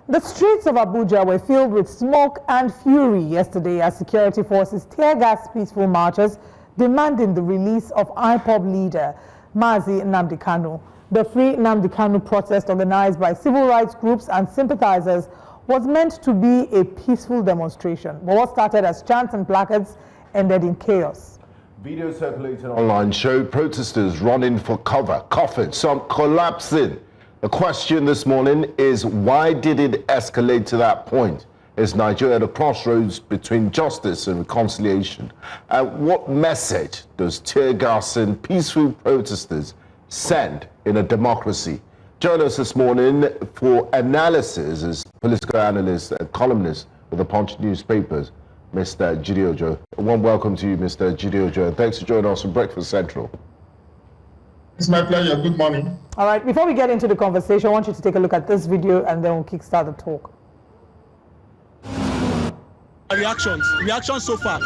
The streets of Abuja were filled with smoke and fury yesterday as security forces tear-gassed peaceful marchers demanding the release of IPOB leader Mazi Nnamdi Kanu. The Free Nnamdi Kanu protest organized by civil rights groups and sympathizers was meant to be a peaceful demonstration, but what started as chants and placards ended in chaos. Videos circulated online showed protesters running for cover, coughing, some collapsing. The question this morning is, why did it escalate to that point? Is Nigeria at a crossroads between justice and reconciliation? And what message does tear-gassing peaceful protesters send in a democracy? Join us this morning for analysis is political analyst and columnist with the Punch newspapers, Mr. Jide Ojo. A warm welcome to you, Mr. Jide Ojo, and thanks for joining us on Breakfast Central. It's my pleasure. Good morning. All right, before we get into the conversation, I want you to take a look at this video and then we'll kickstart the talk. Reactions so far.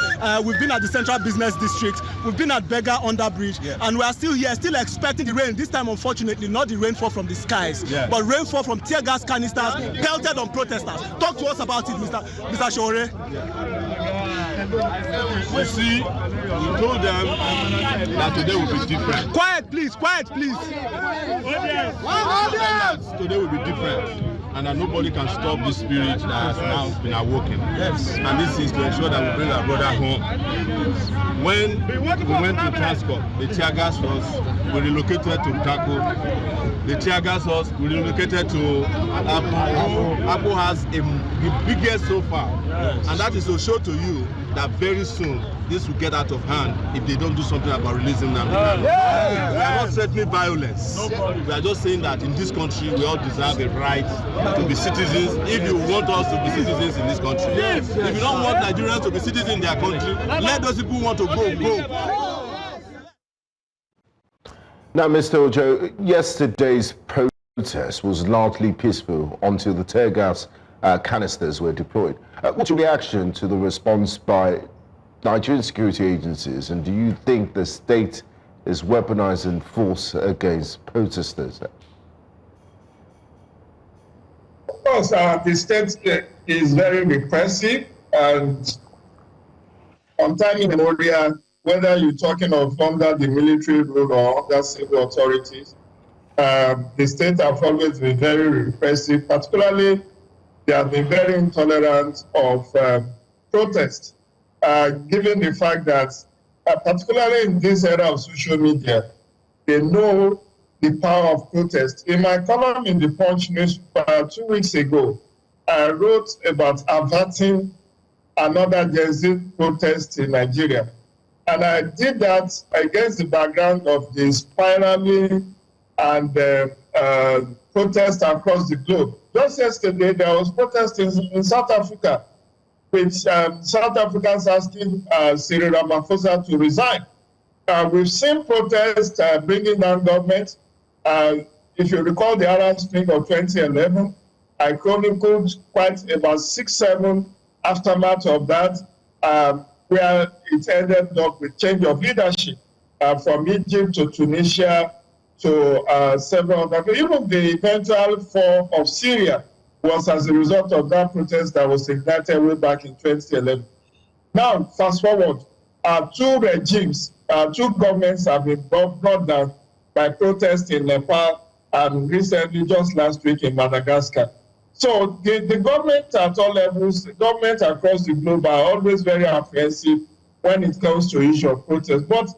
We've been at the Central Business District, we've been at Beggar Underbridge, and we are still here, still expecting the rain. This time, unfortunately, not the rainfall from the skies, but rainfall from tear gas canisters pelted on protesters. Talk to us about it, Mr. Shore. You see, we told them that today will be different. Quiet, please. Today will be different. And that nobody can stop this spirit that has now been awoken. Yes. And this is to ensure that we bring our brother home. When we went to Transport, the tear gas us, we relocated to Tako. The tear gas us, we relocated to Abu. Abu has the biggest so far. Yes. And that is to show to you that very soon this will get out of hand if they don't do something about releasing them. We are not threatening violence. We are just saying that in this country we all deserve a right to be citizens. If you want us to be citizens in this country, if you don't want Nigerians to be citizens in their country, let those people who want to go. Now, Mr. Ojo, yesterday's protest was largely peaceful until the tear gas canisters were deployed. What's your reaction to the response by Nigerian security agencies, and do you think the state is weaponizing force against protesters? Of course, the state is very repressive, and on time immemorial, whether you're talking of under the military rule or under civil authorities, the state have always been very repressive. Particularly, they have been very intolerant of protest. Given the fact that, particularly in this era of social media, they know the power of protest. In my column in the Punch newspaper 2 weeks ago, I wrote about averting another Gen Z protest in Nigeria. And I did that against the background of the spiraling and protests across the globe. Just yesterday, there was protest in South Africa, with South Africans asking Cyril Ramaphosa to resign. We've seen protests bringing down government. If you recall the Arab Spring of 2011, I chronicled quite about 6-7 aftermath of that, where it ended up with change of leadership from Egypt to Tunisia to several other. Even the eventual fall of Syria was as a result of that protest that was ignited way back in 2011. Now, fast forward, two regimes, two governments have been brought down by protests in Nepal and recently, just last week, in Madagascar. So the government at all levels, the government across the globe are always very apprehensive when it comes to issue of protest. But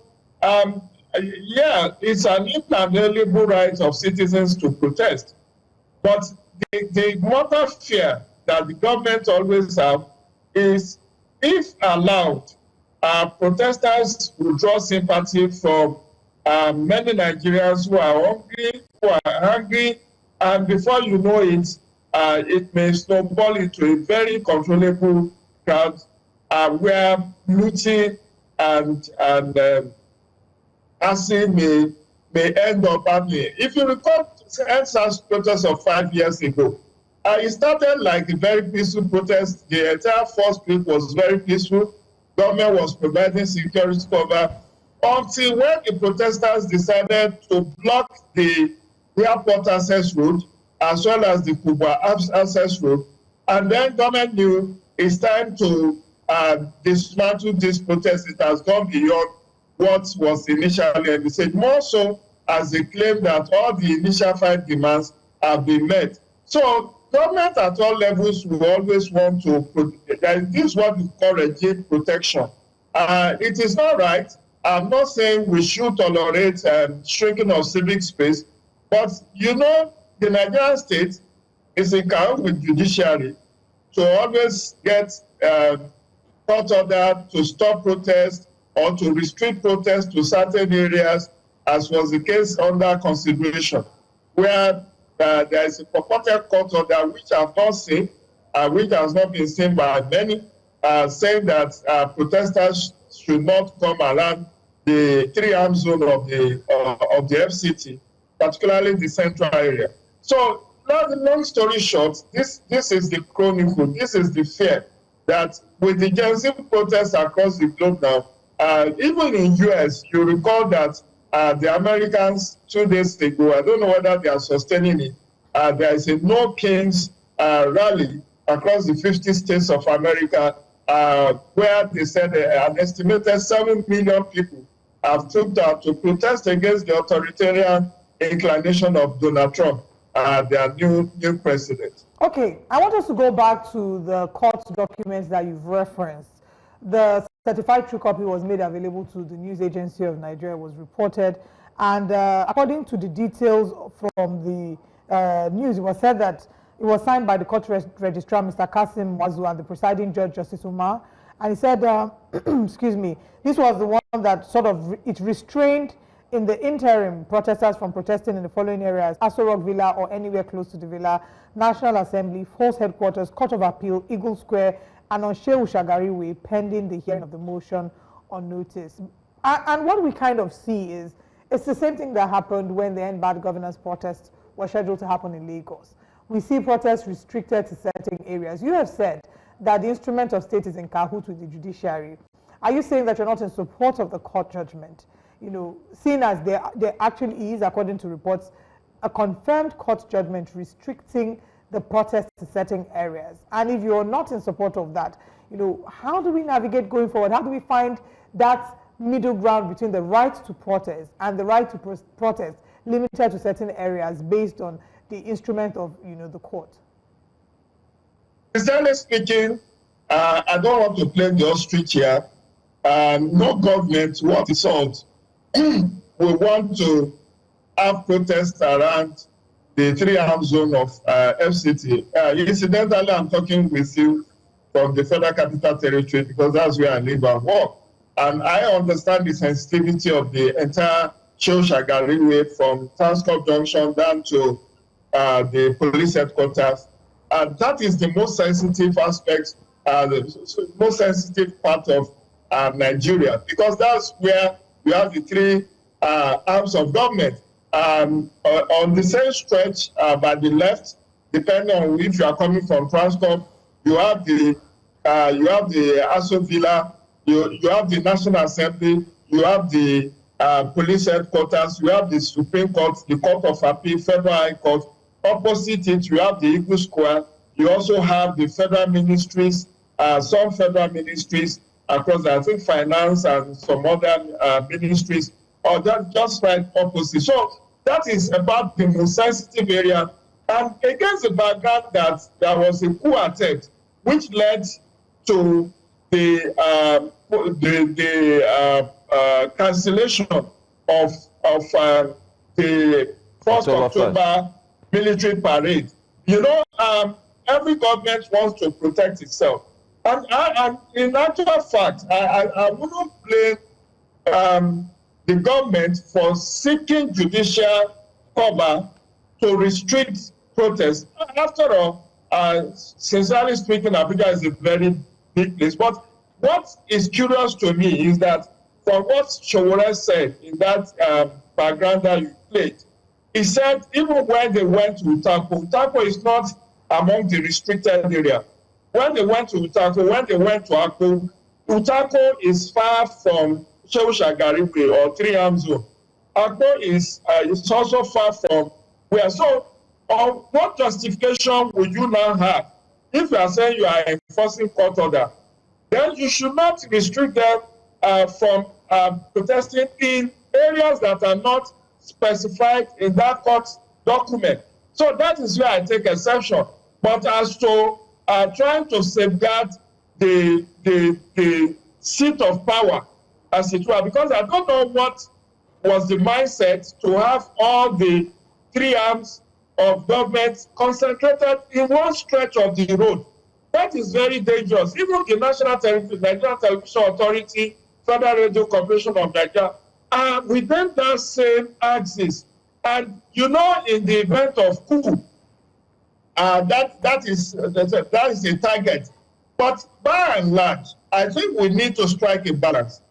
yeah, it's an inalienable right of citizens to protest. But the mortal fear that the government always have is, if allowed, protesters will draw sympathy from many Nigerians who are hungry, and before you know it, it may snowball into a very controllable crowd where looting and acid may end up happening. If you recall NSAS protest of 5 years ago, it started like a very peaceful protest. The entire first week was very peaceful. Government was providing security cover until when the protesters decided to block the airport access road as well as the Kubwa access road. And then government knew it's time to dismantle this protest. It has gone beyond what was initially envisaged, more so as they claim that all the initial 5 demands have been met. So government at all levels will always want to, this is what we call regime protection. It is not right. I'm not saying we should tolerate shrinking of civic space, but you know, the Nigerian state is in cahoots with judiciary to always get court order to stop protests or to restrict protests to certain areas, as was the case under consideration, where there is a purported court order which I have not seen, which has not been seen by many, saying that protesters should not come around the 3-arm zone of the FCT, particularly the central area. So, long story short, this is the chronicle, this is the fear that with the Gen Z protests across the globe now, even in US, you recall that the Americans 2 days ago, I don't know whether they are sustaining it, there is a No Kings rally across the 50 states of America, where they said an estimated 7 million people have trooped out to protest against the authoritarian inclination of Donald Trump, their new president. Okay, I want us to go back to the court documents that you've referenced. The certified true copy was made available to the news agency of Nigeria, was reported, and according to the details from the news, it was said that it was signed by the court registrar, Mr. Kasim Wazu, and the presiding judge, Justice Umar, and he said, excuse me, this was the one that sort of, it restrained in the interim protesters from protesting in the following areas: Aso Rock Villa or anywhere close to the villa, National Assembly, Force Headquarters, Court of Appeal, Eagle Square, and on Shehu Shagari Way, pending the hearing of the motion on notice. And what we kind of see is, it's the same thing that happened when the End Bad Governance protests were scheduled to happen in Lagos. We see protests restricted to certain areas. You have said that the instrument of state is in cahoots with the judiciary. Are you saying that you're not in support of the court judgment? You know, seeing as there actually is, according to reports, a confirmed court judgment restricting the protests to certain areas. And if you're not in support of that, you know, how do we navigate going forward? How do we find that middle ground between the right to protest and the right to protest limited to certain areas based on the instrument of, you know, the court? Sincerely speaking, I don't want to play the ostrich here. No government worth its salt we want to have protests around the 3-arm zone of FCT. Incidentally, I'm talking with you from the Federal Capital Territory because that's where I live and work. And I understand the sensitivity of the entire Shehu Shagari Way from Transcorp Junction down to the police headquarters. And that is the most sensitive aspect, the most sensitive part of Nigeria, because that's where we have the 3 arms of government. On the same stretch by the left, depending on if you are coming from Transcorp, you have the Aso Villa, you have the National Assembly, you have the police headquarters, you have the Supreme Court, the Court of Appeal, Federal High Court. Opposite it, you have the Eagle Square. You also have the federal ministries, some federal ministries across, I think, finance and some other ministries, or just right opposite. So that is about the most sensitive area. And against the background that there was a coup attempt, which led to the cancellation of the 1st October military parade. You know, every government wants to protect itself. And in actual fact, I wouldn't blame the government for seeking judicial cover to restrict protests. After all, sincerely speaking, Abuja is a very big place. But what is curious to me is that from what Showore said in that background that you played, he said even when they went to Utako is not among the restricted area. When they went to Utako, when they went to Akpo, Utako is far from Shehu Shagari Way or 3-arm zone. Akpo is also far from where. So Or what justification would you now have if you are saying you are enforcing court order? Then you should not restrict them from protesting in areas that are not specified in that court document. So that is where I take exception. But as to trying to safeguard the seat of power, as it were, because I don't know what was the mindset to have all the three arms of government concentrated in one stretch of the road. That is very dangerous. Even the Nigerian Television Authority, Federal Radio Corporation of Nigeria, are within that same axis. And you know, in the event of coup, that is a target. But by and large, I think we need to strike a balance.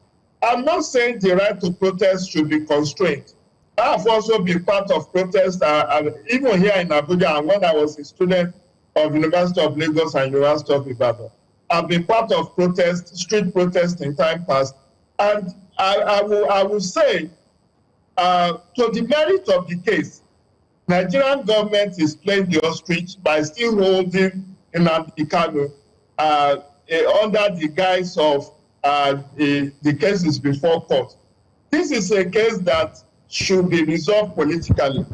I'm not saying the right to protest should be constrained. I have also been part of protests, even here in Abuja, and when I was a student of University of Lagos and University of Ibadan. I've been part of protests, street protests in time past, and I will say, to the merit of the case, Nigerian government is playing the ostrich by still holding Nnamdi Kanu under the guise of the cases before court. This is a case that should be resolved politically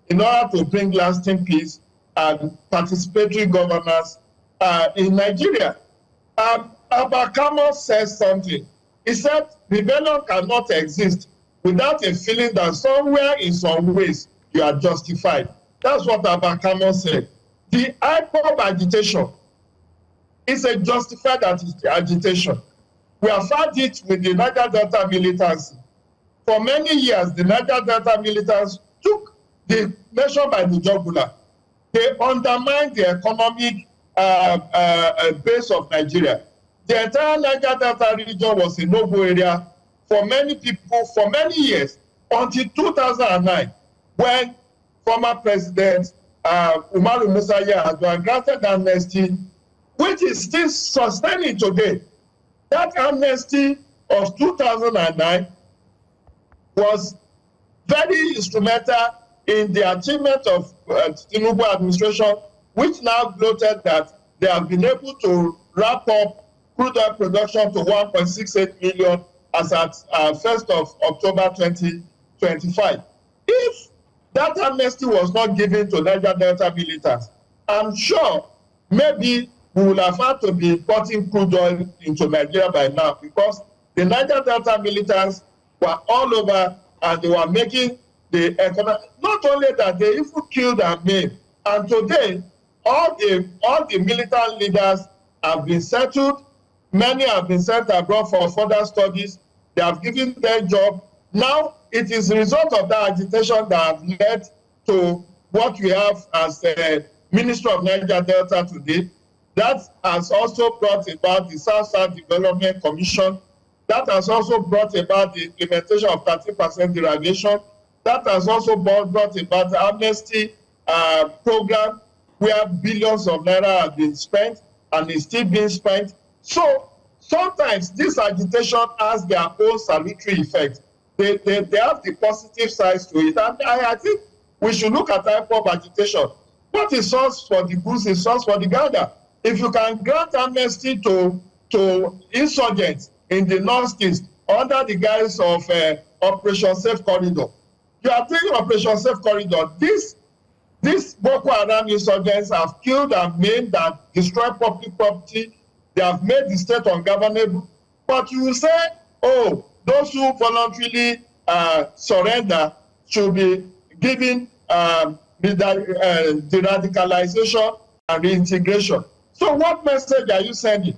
in order to bring lasting peace and participatory governance in Nigeria. Abakamo says something. He said rebellion cannot exist without a feeling that somewhere in some ways you are justified. That's what Abakamo said. The IPOB agitation is a justified agitation. We have had it with the Niger Delta militancy. For many years, the Niger Delta militants took the nation by the jugular. They undermined the economic base of Nigeria. The entire Niger Delta region was a no-go area for many people for many years, until 2009, when former President Umaru Musa Yar'Adua granted amnesty, which is still sustaining today. That amnesty of 2009 was very instrumental in the achievement of Tinubu administration, which now gloated that they have been able to wrap up crude oil production to 1.68 million as at 1st of October 2025. If that amnesty was not given to Niger Delta militants, I'm sure maybe we would have had to be importing crude oil into Nigeria by now, because the Niger Delta militants were all over and they were making the economy. Not only that, they even killed and maimed. And today, all the militant leaders have been settled. Many have been sent abroad for further studies. They have given their job. Now, it is the result of that agitation that have led to what we have as the Ministry of Niger Delta today. That has also brought about the South-South Development Commission. That has also brought about the implementation of 30% derivation. That has also brought about the amnesty program, where billions of naira have been spent and is still being spent. So sometimes this agitation has their own salutary effect. They have the positive sides to it. And I think we should look at IPOB agitation. What is source for the goose is source for the gander. If you can grant amnesty to insurgents in the northeast under the guise of Operation Safe Corridor, you are taking Operation Safe Corridor. These Boko Haram insurgents have killed and maimed and destroyed public property. They have made the state ungovernable. But you will say, oh, those who voluntarily surrender should be given de-radicalization and reintegration. So what message are you sending?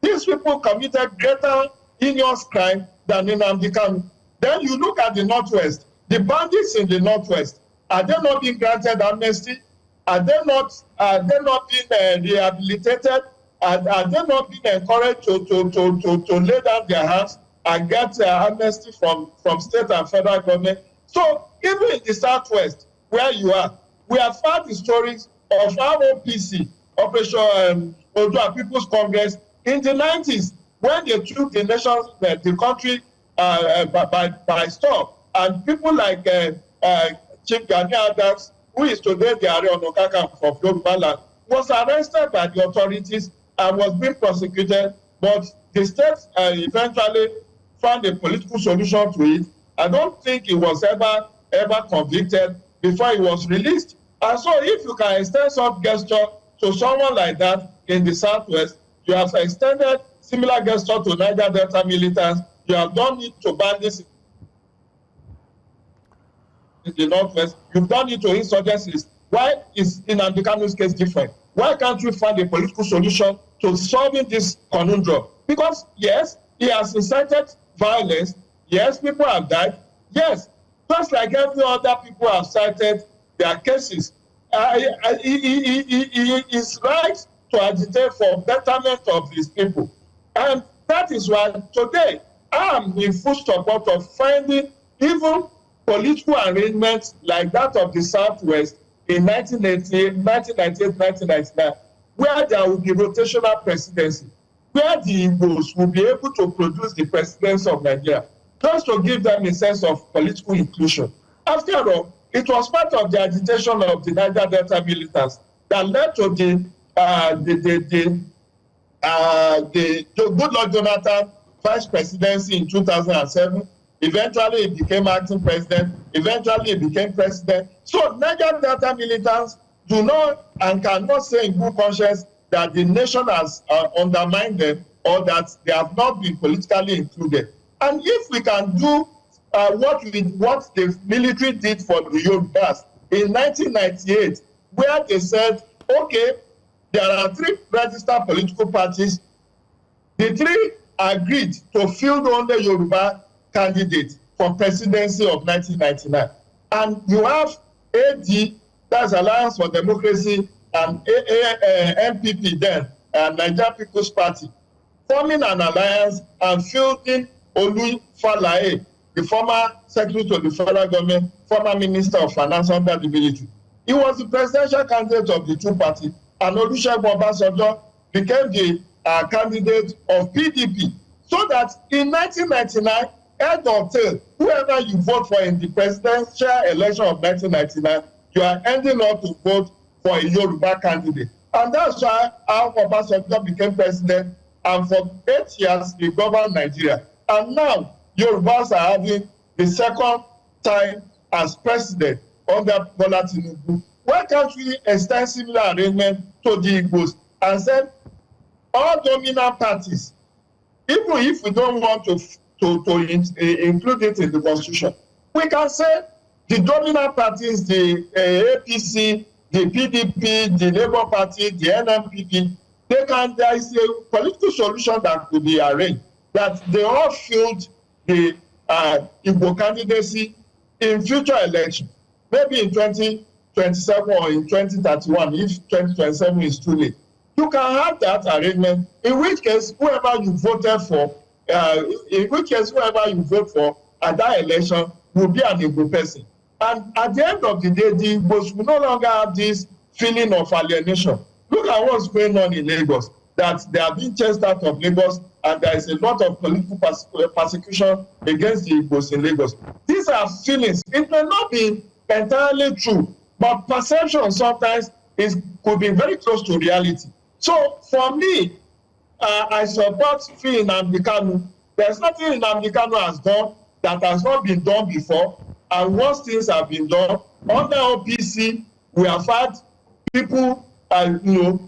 These people committed greater heinous crime than Nnamdi Kanu. Then you look at the Northwest. The bandits in the Northwest, are they not being granted amnesty? Are they not being rehabilitated? Are they not being encouraged to lay down their hands and get amnesty from state and federal government? So even in the Southwest, where you are, we have heard the stories of ROPC, Operation Ojo People's Congress, in the 90s, when they took the nation, the country by storm. And people like Chief Gani Adams, who is today the Ààrẹ Ọ̀nà Kakanfò of Yoruba land, was arrested by the authorities and was being prosecuted, but the state eventually found a political solution to it. I don't think he was ever convicted before he was released. And so if you can extend some gesture to someone like that in the Southwest, you have extended similar gesture to Niger Delta militants, you have done it to bandits in the Northwest, you've done it to insurgencies. Why is Nnamdi Kanu's case different? Why can't we find a political solution to solving this conundrum? Because yes, he has incited violence. Yes, people have died. Yes, just like every other people have cited their cases. He is right to agitate for betterment of these people. And that is why today I am in full support of finding even political arrangements like that of the Southwest in 1998, 1999, where there will be rotational presidency, where the Igbos will be able to produce the presidency of Nigeria, just to give them a sense of political inclusion. After all, it was part of the agitation of the Niger Delta militants that led to the Goodluck Jonathan vice presidency in 2007. Eventually, he became acting president. Eventually, he became president. So, Niger Delta militants do not and cannot say in good conscience that the nation has undermined them or that they have not been politically included. And if we can do what the military did for the Yorubas in 1998, where they said, okay, there are 3 registered political parties, the 3 agreed to field only Yoruba candidate for presidency of 1999. And you have AD, that's Alliance for Democracy, and NPP then, Nigeria People's Party, forming an alliance and fielding Olu Falae, the former secretary to the federal government, former minister of finance under the military. He was the presidential candidate of the 2 parties, and Olusegun Obasanjo became the candidate of PDP. So that in 1999, head or tail, whoever you vote for in the presidential election of 1999, you are ending up to vote for a Yoruba candidate. And that's why Obasanjo became president, and for 8 years he governed Nigeria. And now Yorubas are having the second time as president under Bola Tinubu. Why can't we extend similar arrangement to the Igbos and say all dominant parties, even if we don't want to include it in the constitution, we can say the dominant parties, the APC, the PDP, the Labour Party, the NMPP, there is a political solution that could be arranged, that they all field the Igbo candidacy in future elections, maybe in 2027 or in 2031, if 2027 is too late. You can have that arrangement, in which case whoever you voted for, whoever you vote for at that election will be an Igbo person. And at the end of the day, the Igbos will no longer have this feeling of alienation. Look at what's going on in Lagos, that they are being chased out of Lagos, and there is a lot of political persecution against the Igbos in Lagos. These are feelings. It may not be entirely true, but perception sometimes could be very close to reality. So for me, I support Nnamdi Kanu. There's nothing Nnamdi Kanu has done that has not been done before, and once things have been done, under OPC, we have had people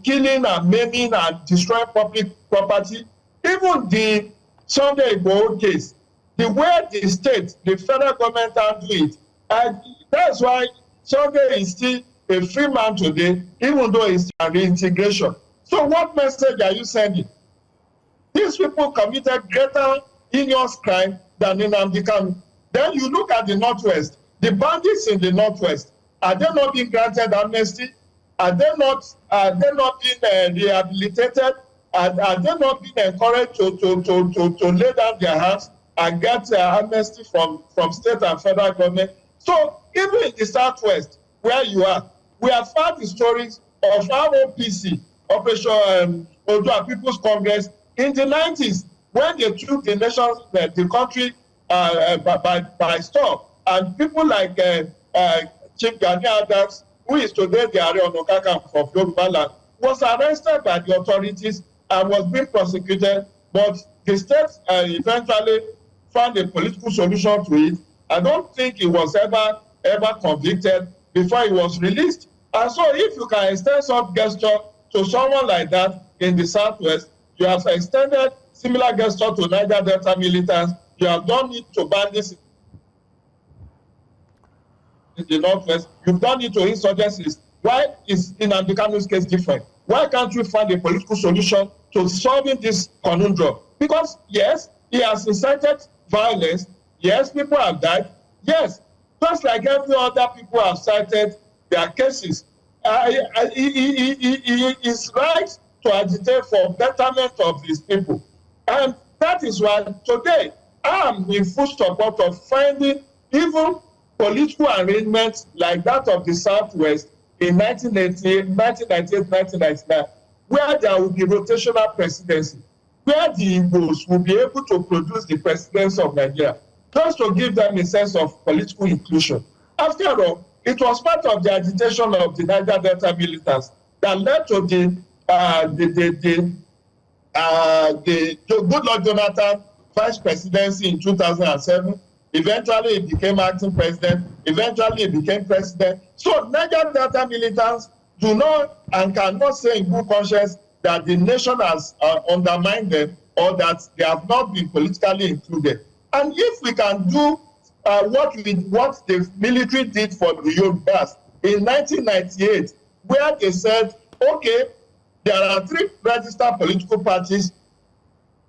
killing and maiming and destroying public property. Even the Sunday Igboho case, the way the state, the federal government handle it, and that's why Sunday is still a free man today, even though it's a reintegration. So what message are you sending? These people committed greater heinous crime than Nnamdi Kanu. Then you look at the Northwest. The bandits in the Northwest, are they not being granted amnesty? Are they not being rehabilitated? Are they not being encouraged to lay down their hands and get amnesty from state and federal government? So even in the Southwest, where you are, we have heard the stories of our OPC, Operation Odua People's Congress, in the 90s, when they took the nation, the country by storm, and people like Chief Gani Adams, who is today the Ààrẹ Ọ̀nà Kakanfò of Yoruba land, was arrested by the authorities and was being prosecuted, but the state eventually found a political solution to it. I don't think he was ever convicted before he was released. And so if you can extend some gesture to someone like that in the Southwest, you have extended similar gesture to Niger Delta militants, you have done it to bandits in the Northwest, you've done it to insurgencies. Why is Nnamdi Kanu's case different? Why can't we find a political solution to solving this conundrum? Because yes, he has incited violence. Yes, people have died. Yes, just like every other people have cited their cases. He is right to agitate for betterment of these people. And that is why today I am in full support of finding even political arrangements like that of the Southwest in 1998, 1999, where there will be rotational presidency, where the Igbos will be able to produce the presidency of Nigeria, just to give them a sense of political inclusion. After all, it was part of the agitation of the Niger Delta militants that led to the Goodluck Jonathan vice presidency in 2007. Eventually, he became acting president. Eventually, he became president. So, Niger Delta militants do not and cannot say in good conscience that the nation has undermined them or that they have not been politically included. And if we can do what the military did for the Yorubas in 1998, where they said, okay, there are 3 registered political parties,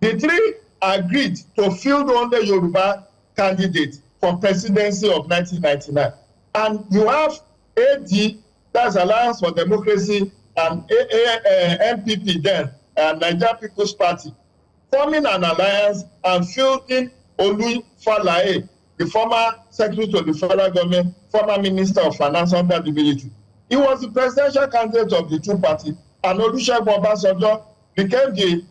the 3 agreed to field only Yoruba candidate for presidency of 1999. And you have AD, that's Alliance for Democracy, and NPP then, Nigeria People's Party, forming an alliance and fielding Olu Falae, the former secretary to the federal government, former minister of finance under the military. He was the presidential candidate of the 2 parties, and Olusegun Obasanjo became the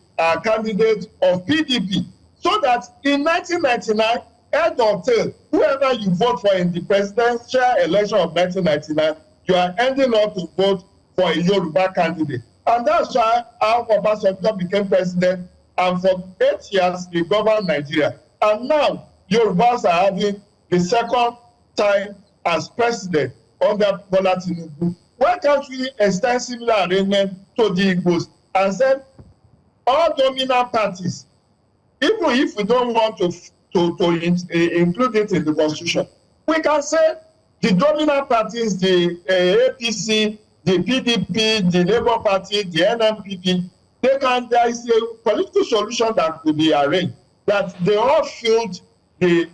candidate of PDP. So that in 1999, head or tail, whoever you vote for in the presidential election of 1999, you are ending up to vote for a Yoruba candidate. And that's why Obasanjo became president, and for 8 years, he governed Nigeria. And now, Yorubas are having the second time as president under Bola Tinubu. Why can't we extend similar arrangement to the Igbos and say all dominant parties, even if we don't want to include it in the constitution, we can say the dominant parties, the APC, the PDP, the Labour Party, the NMPP, there is a political solution that could be arranged, that they all field the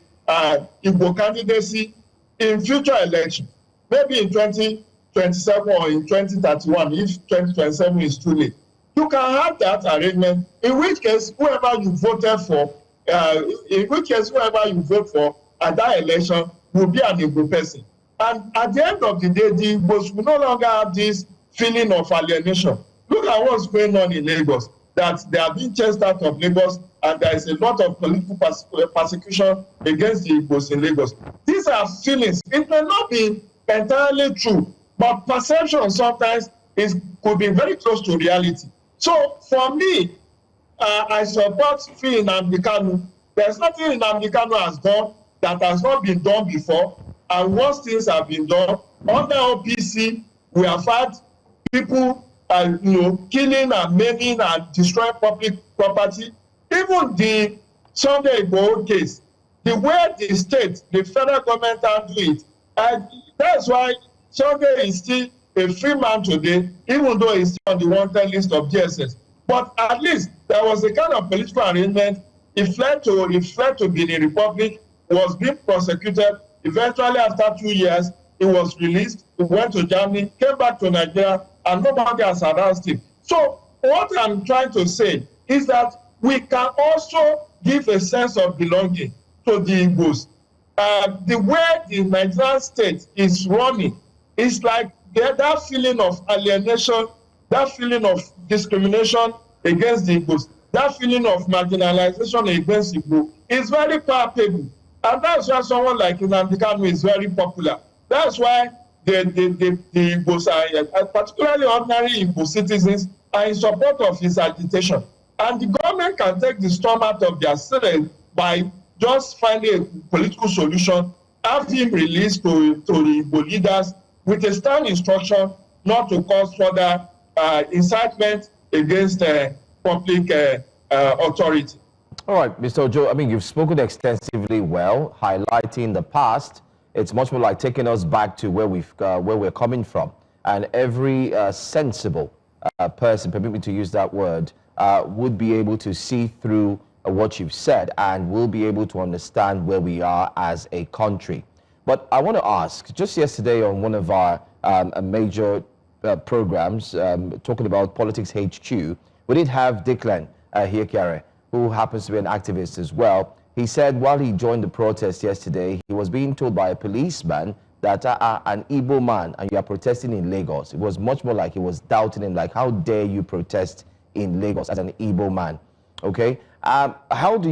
Igbo candidacy in future elections, maybe in 2027 or in 2031, if 2027 is too late. You can have that arrangement, in which case whoever you voted for, whoever you vote for at that election will be an Igbo person. And at the end of the day, the Igbos will no longer have this feeling of alienation. Look at what's going on in Lagos, that they are being chased out of Lagos, and there is a lot of political persecution against the Igbos in Lagos. These are feelings. It may not be entirely true, but perception sometimes could be very close to reality. So for me, I support Nnamdi Kanu. There's nothing Nnamdi Kanu has done that has not been done before, and once things have been done, under OPC, we have had people killing and maiming and destroying public property. Even the Sunday Igboho case, the way the state, the federal government handle it, and that's why Sunday is still a free man today, even though he's still on the wanted list of DSS. But at least there was a kind of political arrangement. He fled to Benin Republic, was being prosecuted. Eventually, after 2 years, he was released. He went to Germany, came back to Nigeria, and nobody has harassed him. So what I'm trying to say is that we can also give a sense of belonging to the Igbos. The way the Nigerian state is running is like that feeling of alienation, that feeling of discrimination against the Igbos, that feeling of marginalization against Igbo is very palpable. And that's why someone like Nnamdi Kanu is very popular. That's why the Igbos are, particularly ordinary Igbo citizens, are in support of his agitation. And the government can take the storm out of their strength by just finding a political solution, have him released to the Igbo leaders with a stern instruction not to cause further incitement against public authority. All right, Mr. Ojo, I mean, you've spoken extensively well, highlighting the past. It's much more like taking us back to where we're coming from. And every sensible person, permit me to use that word, would be able to see through what you've said and will be able to understand where we are as a country. But I want to ask, just yesterday on one of our major programs, talking about Politics HQ, we did have Declan Hiekare, who happens to be an activist as well. He said while he joined the protest yesterday, he was being told by a policeman that an Igbo man and you are protesting in Lagos. It was much more like he was doubting him, like, how dare you protest in Lagos as an Igbo man? Okay, what do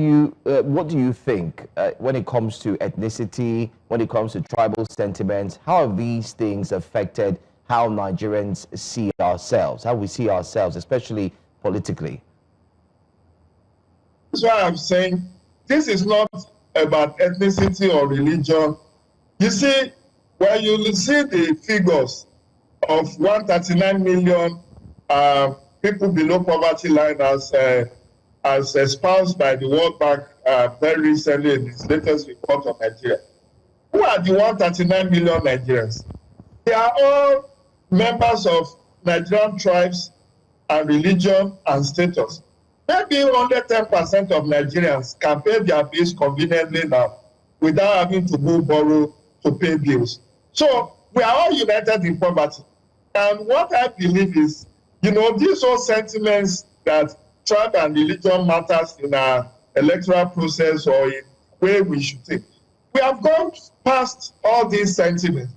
you think when it comes to ethnicity, when it comes to tribal sentiments? How have these things affected how Nigerians see ourselves, how we see ourselves, especially politically? That's why I'm saying this is not about ethnicity or religion. You see, when you see the figures of 139 million people below poverty line as espoused by the World Bank very recently in its latest report on Nigeria, who are the 139 million Nigerians? They are all members of Nigerian tribes and religion and status. Maybe only 10% of Nigerians can pay their bills conveniently now without having to go borrow to pay bills. So we are all united in poverty. And what I believe is, you know, these all sentiments that tribe and religion matters in our electoral process or in way we should take. We have gone past all these sentiments.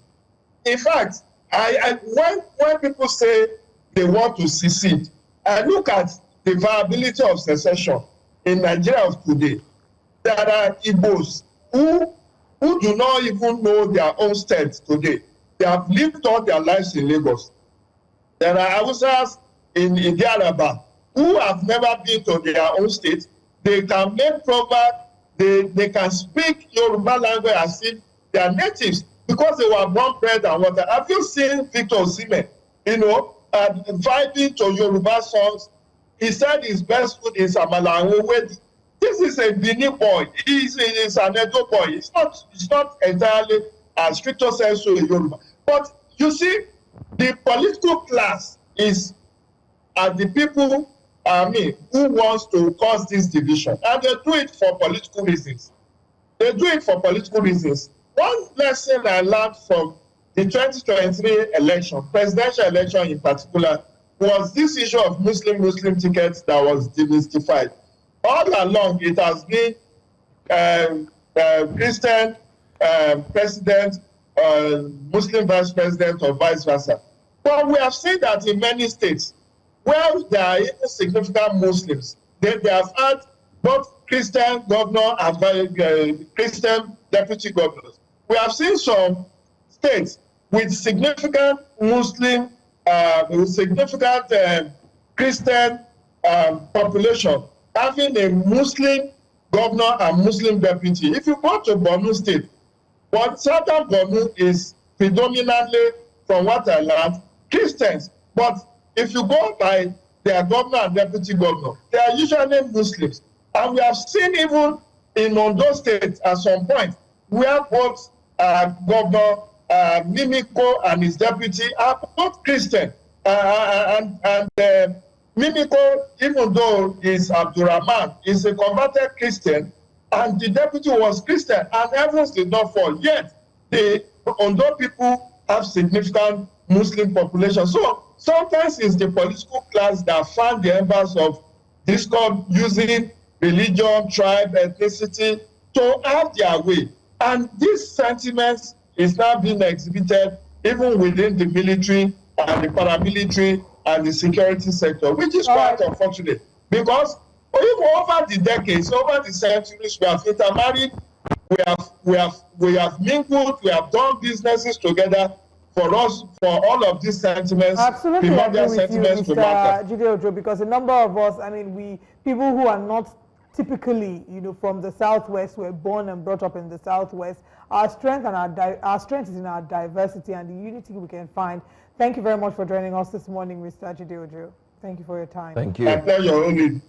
In fact, when people say they want to secede, I look at the viability of secession in Nigeria of today. There are Igbos who do not even know their own state today. They have lived all their lives in Lagos. There are Hausas in Idiaraba who have never been to their own state. They can make proverbs, they can speak Yoruba language as if they are natives because they were born, bred and water. Have you seen Victor Osimhen, vibing to Yoruba songs? He said his best food is amala and owedi. This is a Benin boy. He's an Edo boy. It's not entirely a stricto sensu a Yoruba. But you see, the political class is the people who wants to cause this division. And they do it for political reasons. They do it for political reasons. One lesson I learned from the 2023 election, presidential election in particular, was this issue of Muslim tickets that was demystified. All along, it has been Christian president, Muslim vice president, or vice versa. But we have seen that in many states, where there are even significant Muslims, they have had both Christian governor and Christian deputy governors. We have seen some states with significant Muslim, with significant Christian population having a Muslim governor and Muslim deputy. If you go to Borno State, but southern Borno is predominantly, from what I learned, Christians. But if you go by their governor and deputy governor, they are usually Muslims. And we have seen even in Ondo State at some point where both Governor Mimiko and his deputy are both Christian. Mimiko, even though he's Abdurrahman, is a converted Christian, and the deputy was Christian, and heavens did not fall. Yet, the Ondo people have significant Muslim population. So sometimes it's the political class that found the embers of discord using religion, tribe, ethnicity to have their way. And this sentiment is now being exhibited even within the military and the paramilitary and the security sector, which is quite unfortunate because even over the decades, over the centuries, we have intermarried, we have mingled, we have done businesses together for us, for all of these sentiments, absolutely primordial agree with you, sentiments to matter. Mr. Jide Ojo, because a number of us, I mean, people who are not typically, from the Southwest, were born and brought up in the Southwest, our strength is in our diversity and the unity we can find. Thank you very much for joining us this morning, Mr. Jide Ojo. Thank you for your time. Thank you. My pleasure, only.